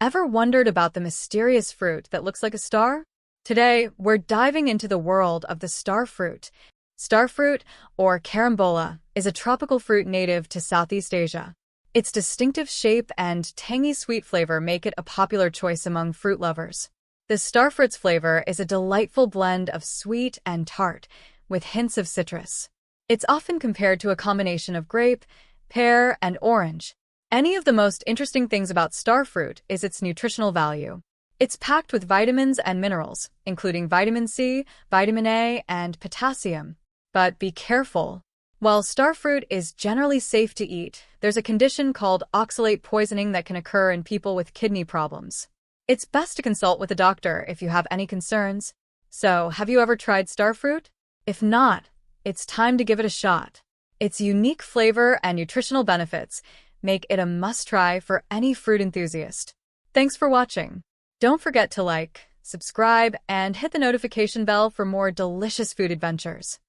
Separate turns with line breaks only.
Ever wondered about the mysterious fruit that looks like a star? Today, we're diving into the world of the starfruit. Starfruit, or carambola, is a tropical fruit native to Southeast Asia. Its distinctive shape and tangy sweet flavor make it a popular choice among fruit lovers. The starfruit's flavor is a delightful blend of sweet and tart, with hints of citrus. It's often compared to a combination of grape, pear, and orange. Any of the most interesting things about starfruit is its nutritional value. It's packed with vitamins and minerals, including vitamin C, vitamin A, and potassium. But be careful. While starfruit is generally safe to eat, there's a condition called oxalate poisoning that can occur in people with kidney problems. It's best to consult with a doctor if you have any concerns. So, have you ever tried starfruit? If not, it's time to give it a shot. Its unique flavor and nutritional benefits make it a must-try for any fruit enthusiast. Thanks for watching. Don't forget to like, subscribe, and hit the notification bell for more delicious food adventures.